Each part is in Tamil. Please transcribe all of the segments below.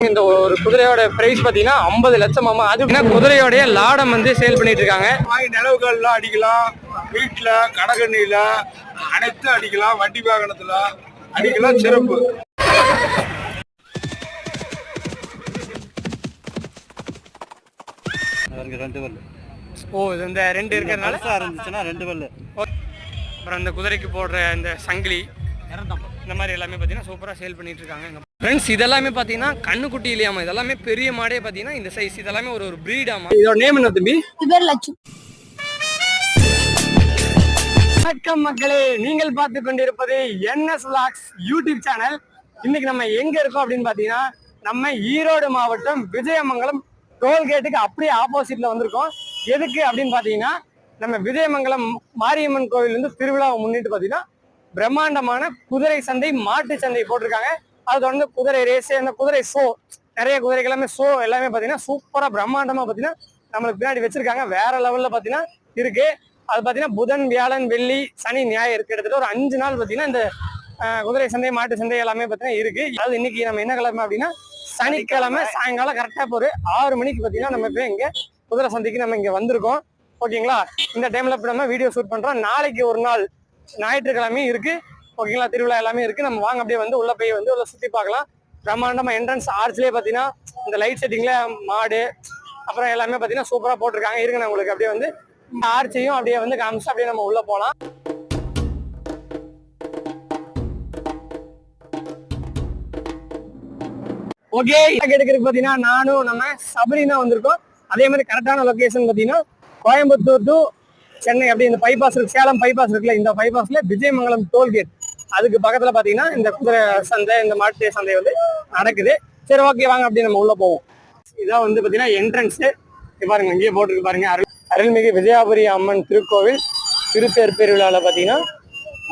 இந்த ஒரு குதிரையோட பிரைஸ் பாத்தீங்கன்னா 50 லட்சம். அது குதிரையோடைய லாடம் வந்து சேல் பண்ணிட்டு இருக்காங்க. நிலவுகள்ல அடிக்கலாம், வீட்டுல கடகண்ணில அனைத்து அடிக்கலாம், வண்டி வாகனத்துல அடிக்கலாம். சிறப்பு. இந்த ரெண்டு இருக்கிறதுனால இருந்துச்சுன்னா 2 பல்லு. அப்புறம் அந்த குதிரைக்கு போடுற இந்த சங்கிலி இந்த மாதிரி எல்லாமே பார்த்தீங்கன்னா சூப்பராக சேல் பண்ணிட்டு இருக்காங்க. ஃப்ரெண்ட்ஸ் இதெல்லாமே பார்த்தீங்கன்னா கண்ணுக்குட்டி இல்லையாமா, இதெல்லாமே பெரிய மாடே பார்த்தீங்கன்னா இந்த சைஸ். இதெல்லாமே ஒரு பிரீடாமா. இதோட நேம் என்ன தம்பி? லட்சு. வணக்கம் மக்களே, நீங்கள் பார்த்து கொண்டிருப்பது NS Vlogs யூடியூப் சேனல். இன்னைக்கு நம்ம எங்க இருக்கோம் அப்படின்னு பார்த்தீங்கன்னா நம்ம ஈரோடு மாவட்டம் விஜயமங்கலம் டோல்கேட்டுக்கு அப்படியே ஆப்போசிட்ல வந்திருக்கோம். எதுக்கு அப்படின்னு பார்த்தீங்கன்னா நம்ம விஜயமங்கலம் மாரியம்மன் கோவில் வந்து திருவிழாவை முன்னிட்டு பார்த்தீங்கன்னா பிரம்மாண்டமான குதிரை சந்தை, மாட்டு சந்தை போட்டிருக்காங்க. அது தொடர்ந்து குதிரை ரேஸ், அந்த குதிரை ஷோ, நிறைய குதிரைகள் எல்லாமே ஷோ எல்லாமே பார்த்தீங்கன்னா சூப்பரா பிரம்மாண்டமா பார்த்தீங்கன்னா நம்மளுக்கு பின்னாடி வச்சிருக்காங்க. வேற லெவல்ல பார்த்தீங்கன்னா இருக்கு. அது பார்த்தீங்கன்னா புதன், வியாழன், வெள்ளி, சனி, ஞாயிறு கிட்டத்தட்ட ஒரு 5 நாள் பார்த்தீங்கன்னா இந்த குதிரை சந்தை, மாட்டு சந்தை எல்லாமே பார்த்தீங்கன்னா இருக்கு. அதாவது இன்னைக்கு நம்ம என்ன கிழமை அப்படின்னா சனிக்கிழமை சாயங்காலம் கரெக்டா ஒரு 6 மணிக்கு பார்த்தீங்கன்னா நம்ம இப்போ இங்க குதிரை சந்தைக்கு நம்ம இங்க வந்திருக்கோம். ஓகேங்களா? இந்த டைம்ல இப்போ நம்ம வீடியோ ஷூட் பண்றோம். நாளைக்கு ஒரு நாள் ஞாயிற்றுக்கிழமையும் இருக்கு. ஓகேங்களா? திருவிழா எல்லாமே இருக்கு. நம்ம வாங்க அப்படியே வந்து உள்ள போய் வந்து உள்ள சுத்தி பார்க்கலாம். பிரம்மாண்டமா என்ட்ரன்ஸ் ஆர்ச்லயே பாத்தீங்கன்னா இந்த லைட் செட்டிங்ல மாடு அப்புறம் எல்லாமே பாத்தீங்கன்னா சூப்பரா போட்டிருக்காங்க. இருங்க நான் உங்களுக்கு அப்படியே வந்து ஆர்ச்சையும் அப்படியே வந்து காமிச்சு அப்படியே நம்ம உள்ள போலாம். ஓகே, எடுக்கிறதுக்கு பாத்தீங்கன்னா நானும் நம்ம சபரினா வந்திருக்கோம். அதே மாதிரி கரெக்டான லொகேஷன் பாத்தீங்கன்னா கோயம்புத்தூர் டு சென்னை அப்படி இந்த பைபாஸ் இருக்கு, சேலம் பைபாஸ் இருக்குல்ல, இந்த பைபாஸ்ல விஜயமங்கலம் டோல்கேட் அதுக்கு பக்கத்துல பாத்தீங்கன்னா இந்த குதிரை சந்தை, இந்த மாட்டு சந்தை வந்து நடக்குது. சரி ஓகே, வாங்க அப்படியே நம்ம உள்ள போவோம். இதான் வந்து பாத்தீங்கன்னா என்ட்ரன்ஸ் பாருங்க, இங்கேயே போட்டிருக்கு பாருங்க. அருள்மிகு விஜயாபுரி அம்மன் திருக்கோவில் திருப்பேர் பெருவிழால பாத்தீங்கன்னா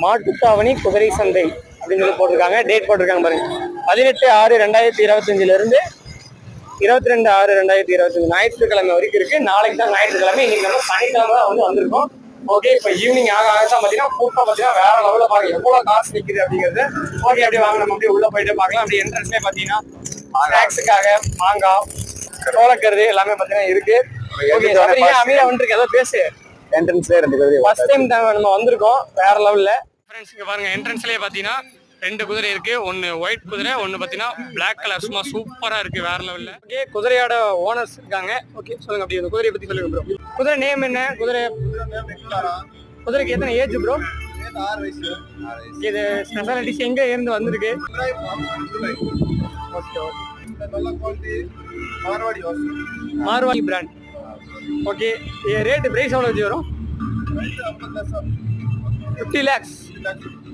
மாட்டுத்தாவணி குதிரை சந்தை அப்படின்னு சொல்லி போட்டிருக்காங்க. டேட் போட்டிருக்காங்க பாருங்க, 18/6/2025 இருந்து 22/6/2025 ஞாயிற்றுக்கிழமை வரைக்கும் இருக்கு. நாளைக்கு தான் ஞாயிற்றுக்கிழமை, இன்னைக்கு நம்ம சனிக்கிழமை தான் வந்து வந்திருக்கோம். ஓகே, இப்போ ஈவினிங் ஆக தான் பாத்தீங்கன்னா கூட்டம் பாத்தீங்கன்னா வேற லெவல்ல பாருங்க எவ்வளவு காசு நிக்குது அப்படிங்கிறது. ஓகே, அப்படியே வாங்க நம்ம அப்படியே உள்ள போயிட்டு பார்க்கலாம். அப்படியே என்ட்ரன்ஸ்லயே பாத்தீங்கன்னா ஸ்நாக்ஸுக்காக மாங்காய், சோளக்கருது எல்லாமே பாத்தீங்கன்னா இருக்கு. அமீரா வந்துருக்கு, ஏதோ பேசு. என்ட்ரன்ஸ்ல 2 குதிரை ஃபர்ஸ்ட் டைம் நம்ம வந்திருக்கோம், வேற லெவல்ல. ஃப்ரெண்ட்ஸ் இங்க பாருங்க, என்ட்ரன்ஸ்லயே பாத்தீங்கன்னா 2 குதிரை இருக்கு. ஒன்னு ஒயிட் குதிரை, ஒன்னு பாத்தீங்கன்னா பிளாக் கலர். சும்மா சூப்பரா இருக்கு, வேற லெவல்ல. ஓகே, குதிரையோட ஓனர்ஸ் இருக்காங்க. ஓகே சொல்லுங்க, அப்படி இந்த குதிரையை பத்தி சொல்லுங்க ப்ரோ. குதிரை நேம் என்ன? குதிரைக்கு எத்தனை ஏஜ் ப்ரோ? 6 வயசு. இது ஸ்பெஷாலிட்டிஸ் எங்க இருந்து வந்திருக்கு? Marwari brand. Okay, rate price எவ்வளவு வரும்? 50 lakhs.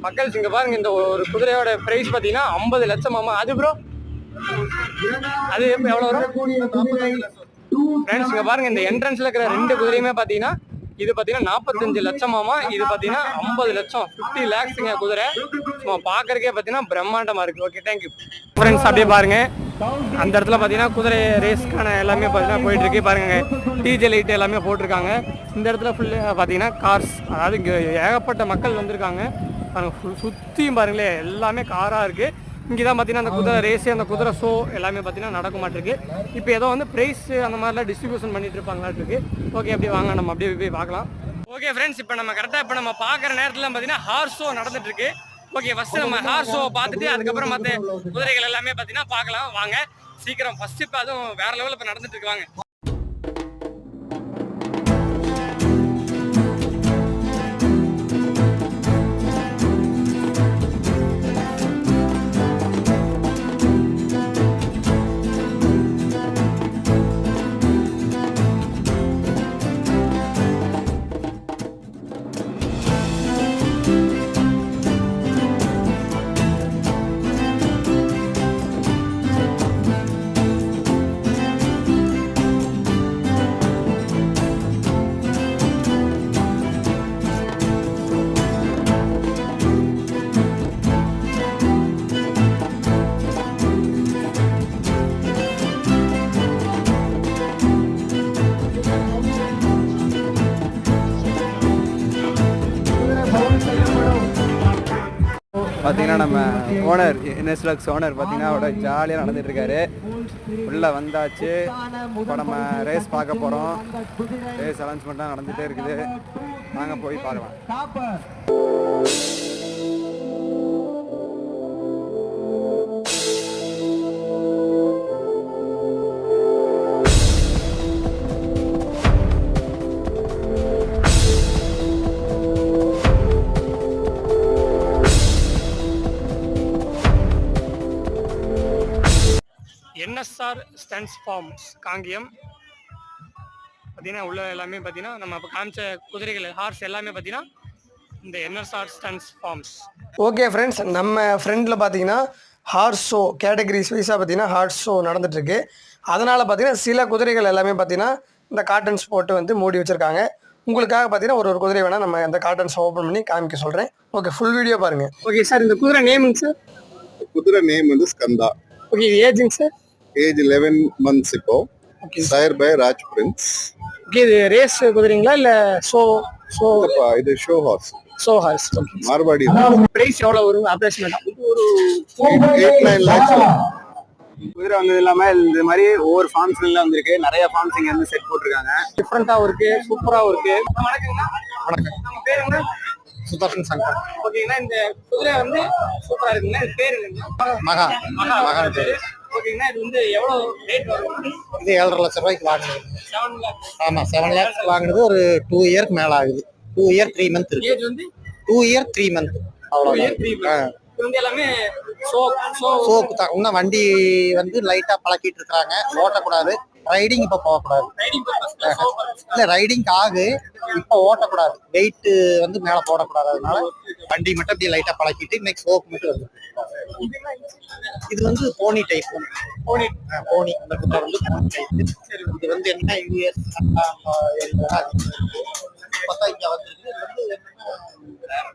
மக்கள் இங்க பாருங்க, இந்த ஒரு குதிரையோட பிரைஸ் பாத்தீங்கன்னா 50 லட்சம். அது ப்ரோ அது எவ்வளவு வரும்? ஃப்ரெண்ட்ஸ் இங்க பாருங்க, இந்த என்ட்ரன்ஸ்ல இருக்கிற 2 குதிரையுமே பாத்தீங்கன்னா இது பாத்தீங்கன்னா 45 லட்சமாமா. இது பாத்தீங்கன்னா 50 லட்சம், 50 lakhsங்க குதிரை. சும்மா பாக்குறதுக்கே பாத்தீங்கன்னா பிரம்மாண்டமா இருக்கு. Okay, thank you friends. அப்படியே பாருங்க, அந்த இடத்துல பாத்தீங்கன்னா குதிரை ரேஸ்க்கான எல்லாமே பாத்தீங்கன்னா போயிட்டு இருக்கு. பாருங்க, டிஜே லைட் எல்லாமே போட்டிருக்காங்க. இந்த இடத்துல ஃபுல்லா பாத்தீங்கன்னா கார்ஸ், அதாவது இங்க ஏகப்பட்ட மக்கள் வந்திருக்காங்க. சுத்தியும் பாருங்களே எல்லாமே காரா இருக்கு. இங்கதான் பாத்தீங்கன்னா அந்த குதிரை ரேஸ், அந்த குதிரை ஷோ எல்லாமே பாத்தீங்கன்னா நடக்க மாட்டிருக்கு. இப்போ ஏதோ வந்து பிரைஸ் அந்த மாதிரிலாம் டிஸ்ட்ரிபியூஷன் பண்ணிட்டு இருப்பாங்களாட்டு இருக்கு. ஓகே, அப்படியே வாங்க நம்ம அப்படியே போய் பார்க்கலாம். ஓகே ஃப்ரெண்ட்ஸ், இப்போ நம்ம கரெக்டாக இப்போ நம்ம பார்க்குற நேரத்தில் பார்த்தீங்கன்னா ஹார்ஸ் ஷோ நடந்துட்டு இருக்கு. ஓகே, ஃபர்ஸ்ட் நம்ம ஹார்ஸ் ஷோ பார்த்துட்டு அதுக்கப்புறம் மற்ற குதிரைகள் எல்லாமே பார்த்தீங்கன்னா பார்க்கலாம். வாங்க சீக்கிரம் ஃபர்ஸ்ட் இப்போ அதுவும் வேற லெவலில் இப்போ நடந்துட்டு இருக்கு. வாங்க. பார்த்தீங்கன்னா நம்ம ஓனர் NS Vlogs ஓனர் பார்த்தீங்கன்னா அவரோட ஜாலியாக நடந்துட்டு இருக்காரு. உள்ளே வந்தாச்சு. இப்போ நம்ம ரேஸ் பார்க்க போகிறோம். ரேஸ் அனௌன்ஸ்மெண்ட்லாம் நடந்துகிட்டே இருக்குது. நாங்கள் போய் பார்க்கலாம். என்எஸ்ஆர் ஸ்டன்ஸ் ஃபார்ம்ஸ் காங்கேயம் பார்த்தீங்கன்னா உள்ள எல்லாமே பார்த்தீங்கன்னா நம்ம இப்போ காமிச்ச குதிரைகள் ஹார்ஸ் எல்லாமே பார்த்தீங்கன்னா இந்த NSR studs farms. Okay friends, நம்ம ஃப்ரெண்டில் பார்த்தீங்கன்னா ஹார்ஸ் ஷோ கேட்டகரிஸ் வைஸாக பார்த்தீங்கன்னா ஹார்ஸ் ஷோ நடந்துட்டுருக்கு. அதனால் பார்த்தீங்கன்னா சில குதிரைகள் எல்லாமே பார்த்தீங்கன்னா இந்த காட்டன்ஸ் போட்டு வந்து மூடி வச்சுருக்காங்க. உங்களுக்காக பார்த்தீங்கன்னா ஒரு குதிரை வேணால் நம்ம அந்த காட்டன்ஸ் ஓப்பன் பண்ணி காமிக்க சொல்கிறேன். ஓகே, ஃபுல் வீடியோ பாருங்கள். ஓகே சார், இந்த குதிரை நேமுங்க சார்? குதிரை நேம் வந்து ஸ்கந்தா. ஓகே, இது ஏஜுங்க சார்? ஏஜ் 11 months இப்போ. Sire by Raj prince. Okay, இது ரேஸ் குதிரைங்களா இல்ல ஷோ? இது show horse. Show horse. Okay, Marwari. Price எவ்வளவு வரும் அப்ராக்ஸிமேட்டா? இது ஒரு 8-9 lakhs. குதிரை வந்தது இல்லாம இந்த மாதிரி ஒவ்வொரு ஃபார்ம்ஸ்ல வந்திருக்கு. நிறைய ஃபார்ம்ஸ் இங்க வந்து செட் போட்டிருக்காங்க. டிஃபரெண்டாவும் இருக்கு, சூப்பராவும் இருக்கு. வணக்கம்ண்ணா. வணக்கம். நம்ம பேர் என்ன? சுதர்ஷன் சங்கர். ஓகேங்கண்ணா, இந்த குதிரை வந்து சூப்பரா இருக்குங்க. இது பேரு மகா. மகா பேரு. ஓகேங்கண்ணா, இது வந்து எவ்வளவு ரேட் வரும்? இது 7.5 லட்சம் ரூபாய்க்கு வாங்கினது. 7 lakhs. ஆமா, 7 lakhs வாங்கினது. ஒரு 2 இயர்க்கு மேல ஆகுது. 2 year 3 month இருக்கு. ஏஜ் வந்து 2 year 3 month. அவ்வளவுதான். இது வந்து எல்லாமே சோக்கு தான். இன்னும் வண்டி வந்து லைட்டா பழக்கிட்டு இருக்காங்க. ஓட்டக்கூடாது. ரைடிங் இப்ப போகக்கூடாது. இல்ல, ரைடிங் ஆகு, இப்ப ஓட்டக்கூடாது. வெயிட் வந்து மேல போடக்கூடாது. அதனால வண்டி மட்டும் அப்படியே லைட்டா பழக்கிட்டு இன்னைக்கு சோக்கு மட்டும் வந்து. இது வந்து போனி டைப். போனி அந்த குதிரை வந்து போனி டைப். இது வந்து என்ன யூஎஸ் பார்த்தா இங்க வந்துருக்கு. இது வந்து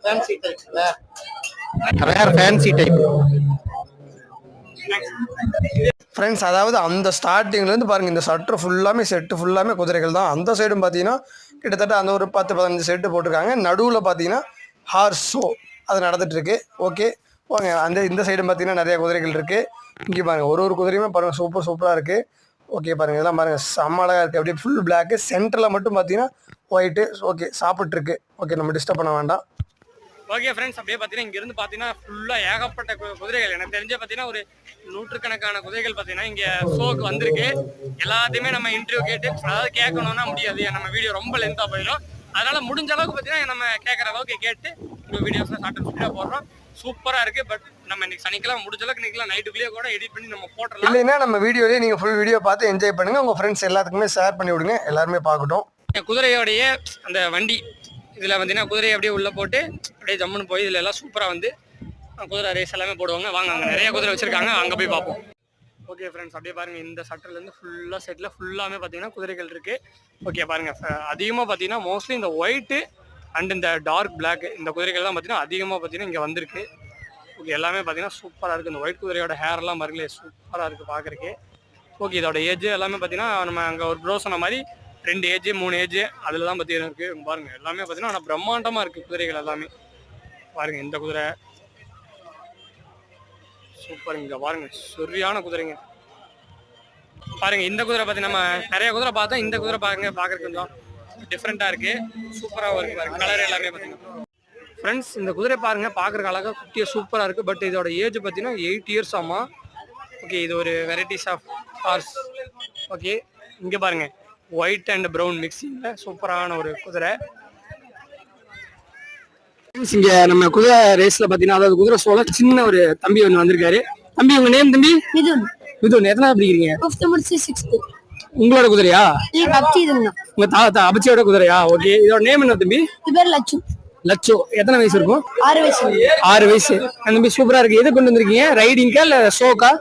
ஃபேன்சி டைப்ல ரேர் ஃபேன்சி டைப். ஃப்ரெண்ட்ஸ், அதாவது அந்த ஸ்டார்டிங்லேருந்து பாருங்கள், இந்த சட்ரு ஃபுல்லாமே செட்டு ஃபுல்லாமே குதிரைகள் தான். அந்த சைடும் பார்த்தீங்கன்னா கிட்டத்தட்ட அந்த ஒரு 10-15 செட்டு போட்டிருக்காங்க. நடுவில் பார்த்தீங்கன்னா ஹார்ஸ் ஷோ அது நடந்துகிட்ருக்கு. ஓகே வாங்க, இந்த சைடும் பார்த்தீங்கன்னா நிறைய குதிரைகள் இருக்குது. இங்கே பாருங்கள், ஒரு குதிரையுமே பாருங்கள் சூப்பராக இருக்குது. ஓகே பாருங்கள், இதெல்லாம் பாருங்கள் செம்ம அழகாக இருக்குது. அப்படியே ஃபுல் பிளாக்கு, சென்டரில் மட்டும் பார்த்தீங்கன்னா ஒயிட்டு. ஓகே, சாப்பிட்ருக்கு. ஓகே, நம்ம டிஸ்டர்ப் பண்ண வேண்டாம். ஓகே ஃப்ரெண்ட்ஸ், அப்படியே பார்த்தீங்கன்னா இங்கேருந்து பார்த்தீங்கன்னா ஃபுல்லாக ஏகப்பட்ட குதிரைகள். எனக்கு தெரிஞ்ச பார்த்தீங்கன்னா ஒரு 100கணக்கான குதிரைகள் பார்த்தீங்கன்னா இங்கே ஷோக்கு வந்திருக்கு. எல்லாத்தையுமே நம்ம இன்டர்வியூ கேட்டு, அதாவது கேட்கணும்னா முடியாது, நம்ம வீடியோ ரொம்ப லென்த்தாக போயிடும். அதனால் முடிஞ்ச அளவுக்கு பார்த்தீங்கன்னா நம்ம கேட்குற அளவுக்கு கேட்டு உங்கள் வீடியோஸ்லாம் ஷார்ட் அண்ட் ஸ்வீட்டாக போடுறோம். சூப்பராக இருக்குது. பட் நம்ம இன்னைக்கு சனிக்கலாம் முடிஞ்ச அளவுக்கு இன்னைக்கு நைட்டுக்குள்ளேயே கூட எடிட் பண்ணி நம்ம போட்டுடலாம். இல்லைன்னா நம்ம வீடியோலேயே நீங்கள் ஃபுல் வீடியோ பார்த்து என்ஜாய் பண்ணுங்கள். உங்கள் ஃப்ரெண்ட்ஸ் எல்லாத்துக்குமே ஷேர் பண்ணி விடுங்க, எல்லாருமே பார்க்கட்டும். குதிரையோடைய அந்த வண்டி இதில் பார்த்தீங்கன்னா குதிரையை அப்படியே உள்ளே போட்டு அப்படியே ஜம்முன்னு போய் இதில் எல்லாம் சூப்பராக வந்து குதிரை ரேஸ் எல்லாமே போடுவாங்க. வாங்க, அங்கே நிறைய குதிரை வச்சுருக்காங்க, அங்கே போய் பார்ப்போம். ஓகே ஃப்ரெண்ட்ஸ், அப்படியே பாருங்கள், இந்த சட்டர்லேருந்து ஃபுல்லாக செட்டில் ஃபுல்லாமே பார்த்தீங்கன்னா குதிரைகள் இருக்குது. ஓகே பாருங்கள், அதிகமாக பார்த்தீங்கன்னா மோஸ்ட்லி இந்த ஒயிட்டு அண்ட் இந்த டார்க் பிளாக் இந்த குதிரைகள் தான் பார்த்தீங்கன்னா அதிகமாக பார்த்தீங்கன்னா இங்கே வந்திருக்கு. ஓகே, எல்லாமே பார்த்தீங்கன்னா சூப்பராக இருக்குது. இந்த ஒயிட் குதிரையோட ஹேர்லாம் பாருங்களே சூப்பராக இருக்குது பார்க்குறக்கு. ஓகே, இதோட ஏஜ் எல்லாமே பார்த்தீங்கன்னா நம்ம அங்கே ஒரு ப்ரோ சொன்ன மாதிரி 2 ஏஜ் 3 ஏஜ் அதில் தான் பார்த்தீங்கன்னா இருக்குது. பாருங்கள், எல்லாமே பார்த்தீங்கன்னா ஆனால் பிரம்மாண்டமாக இருக்குது குதிரைகள் எல்லாமே. பாருங்கள், இந்த குதிரை சூப்பருங்க. இங்கே பாருங்கள், சரியான குதிரைங்க. பாருங்கள், இந்த குதிரை பார்த்து நம்ம நிறைய குதிரை பார்த்தோம். இந்த குதிரை பார்க்குறதுக்கு கொஞ்சம் டிஃப்ரெண்ட்டாக இருக்குது, சூப்பராகவும் இருக்குது. பாருங்கள், கலர் எல்லாமே பார்த்தீங்கன்னா. ஃப்ரெண்ட்ஸ், இந்த குதிரை பாருங்கள், பார்க்குறக்கு அழகாக குட்டியாக சூப்பராக இருக்குது. பட் இதோட ஏஜ் பார்த்தீங்கன்னா 8 years ஆமாம். ஓகே, இது ஒரு வெரைட்டிஸ் ஆஃப் ஹார்ஸ். ஓகே, இங்கே பாருங்கள், ஒயிட் அண்ட் ப்ரௌன் மிக்சிங்கில் சூப்பரான ஒரு குதிரை. இங்கே நம்ம குதிரை ரேஸில் பார்த்தீங்கன்னா, அதாவது குதிரை ஷோல சின்ன ஒரு தம்பி ஒன்று வந்திருக்காரு. தம்பி, உங்க நேம் தம்பி? மிதுன். மிதுன், எத்தனை படிக்கிறீங்க? 5th முடிச்சு 6th. உங்களோட குதிரையா? உங்க தாத்தா அபச்சியோட குதிரையா? ஓகே, இதோட நேம் என்ன தம்பி? பேர் லட்சு. லட்சு, எத்தனை வயசு இருக்கும்? 6 வயசு. 6 வயசு. அந்த தம்பி சூப்பரா இருக்கு. எது கொண்டு வந்திருக்கீங்க? ரைடிங்கா இல்ல ஷோக்கா?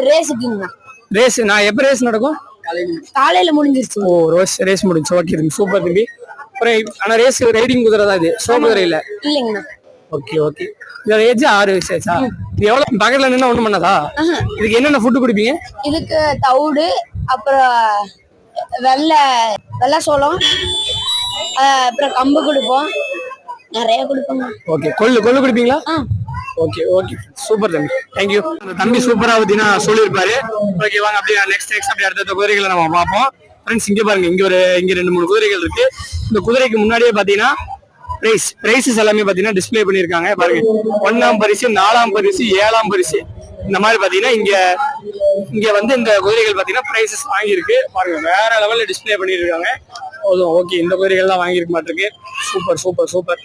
ரேஸுக்குங்க. ரேஸ் நான் எப்ப ரேஸ் நடக்கும்? காலையில முடிஞ்சிருச்சு. ஓ, ரேஸ் முடிஞ்சு. ஓகே தம்பி, சூப்பர் தம்பி. ஆனா ரேஸ் ரைடிங் குதிரை தான் இது, ஷோ குதிரை இல்ல. இல்லைங்கண்ணா. Okay okay. இதோட ஏஜ் 6 வயசு ஆச்சா? இது எவ்வளவு பக்கத்துல நின்னா ஒண்ணும் பண்ணாதா? இதுக்கு என்னென்ன ஃபுட் குடிப்பீங்க? இதுக்கு தவிடு, அப்புறம் வெள்ளை சோளம், அப்புறம் கம்பு கொடுப்போம், நிறைய கொடுப்போங்க. ஓகே, கொள்ளு குடிப்பீங்களா? ஓகே ஓகே சூப்பர் தம்பி, தேங்க்யூ. அந்த தம்பி சூப்பரா பார்த்தீங்கன்னா சொல்லியிருப்பாரு. ஓகே வாங்க அப்படியே நெக்ஸ்ட் அப்படி அடுத்த குதிரைகளை நம்ம பார்ப்போம். ஃப்ரெண்ட்ஸ் இங்க பாருங்க, இங்க 2-3 குதிரைகள் இருக்கு. இந்த குதிரைக்கு முன்னாடியே பாத்தீங்கன்னா பிரைஸஸ் எல்லாமே பாத்தீங்கன்னா டிஸ்பிளே பண்ணிருக்காங்க பாருங்க. 1ஆம் பரிசு, 4ஆம் பரிசு, 7ஆம் பரிசு இந்த மாதிரி பாத்தீங்கன்னா இங்க வந்து இந்த குதிரைகள் பாத்தீங்கன்னா பிரைஸஸ் வாங்கியிருக்கு பாருங்க. வேற லெவல்ல டிஸ்பிளே பண்ணிருக்காங்க. ஓகே இந்த குதிரைகள் எல்லாம் வாங்கியிருக்க மாட்டிருக்கு. Super super super.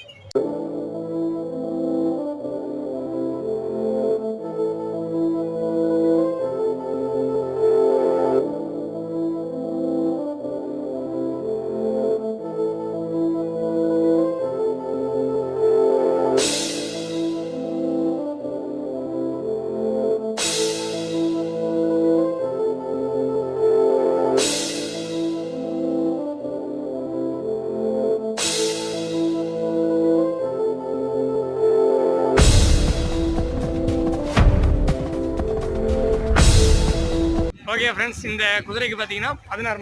Okay friends, இந்த குதிரைக்கு பார்த்தீங்கன்னா 16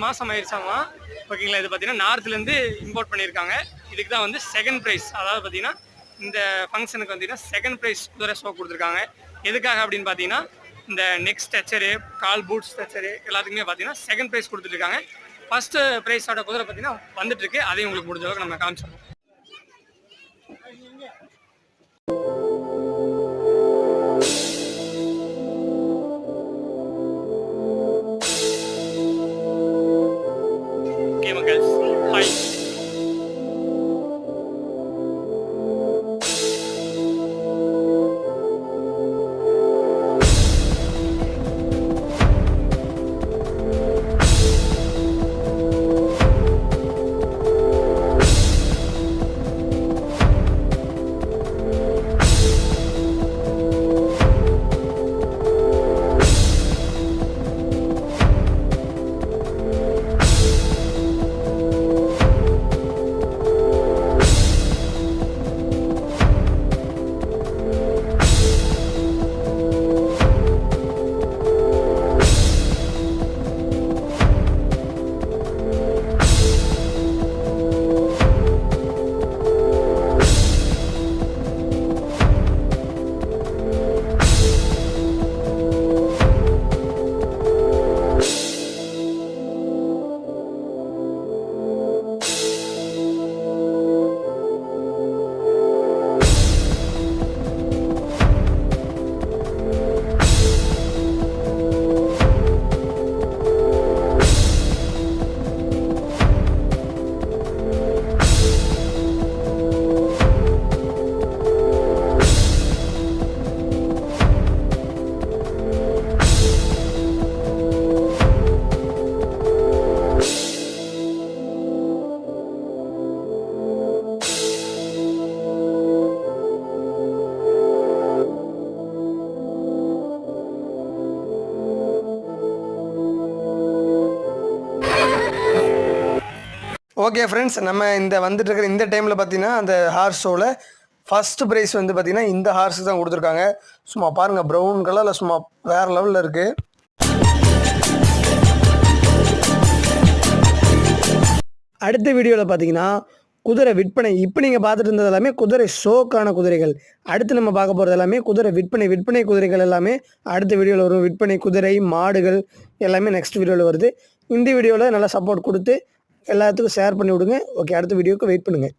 மாதம் ஆயிடுச்சாமா. ஓகேங்களா, இது பார்த்தீங்கன்னா நார்த்லேருந்து இம்போர்ட் பண்ணியிருக்காங்க. இதுக்கு தான் வந்து செகண்ட் ப்ரைஸ், அதாவது பார்த்தீங்கன்னா இந்த ஃபங்க்ஷனுக்கு பார்த்தீங்கன்னா செகண்ட் ப்ரைஸ் குதிரை ஷோ கொடுத்துருக்காங்க. எதுக்காக அப்படின்னு பார்த்தீங்கன்னா இந்த நெக் ஸ்ட்ரக்சரு, கால் பூட் ஸ்ட்ரக்சரு எல்லாத்துக்குமே பார்த்தீங்கன்னா செகண்ட் ப்ரைஸ் கொடுத்துருக்காங்க. ஃபர்ஸ்ட் ப்ரைஸோட குதிரை பார்த்தீங்கன்னா வந்துட்டு இருக்கு. அதையும் உங்களுக்கு முடிஞ்ச அளவுக்கு நம்ம காமிச்சிடலாம். Hi. ஓகே ஃப்ரெண்ட்ஸ், நம்ம இந்த வந்துட்டு இருக்கிற இந்த டைமில் பார்த்தீங்கன்னா அந்த ஹார்ஸ் ஷோவில் ஃபஸ்ட்டு ப்ரைஸ் வந்து பார்த்திங்கன்னா இந்த ஹார்ஸுக்கு தான் கொடுத்துருக்காங்க. சும்மா பாருங்கள், ப்ரௌன் கலரில் சும்மா வேறு லெவலில் இருக்குது. அடுத்த வீடியோவில் பார்த்தீங்கன்னா குதிரை விற்பனை. இப்போ நீங்கள் பார்த்துட்டு இருந்தது எல்லாமே குதிரை ஷோக்கான குதிரைகள். அடுத்து நம்ம பார்க்க போகிறது எல்லாமே குதிரை விற்பனை குதிரைகள் எல்லாமே அடுத்த வீடியோவில் வரும். விற்பனை குதிரை, மாடுகள் எல்லாமே நெக்ஸ்ட் வீடியோவில் வருது. இந்த வீடியோவில் நல்லா சப்போர்ட் கொடுத்து எல்லாத்துக்கும் ஷேர் பண்ணி விடுங்க. ஓகே, அடுத்த வீடியோவுக்கு வெயிட் பண்ணுங்கள்.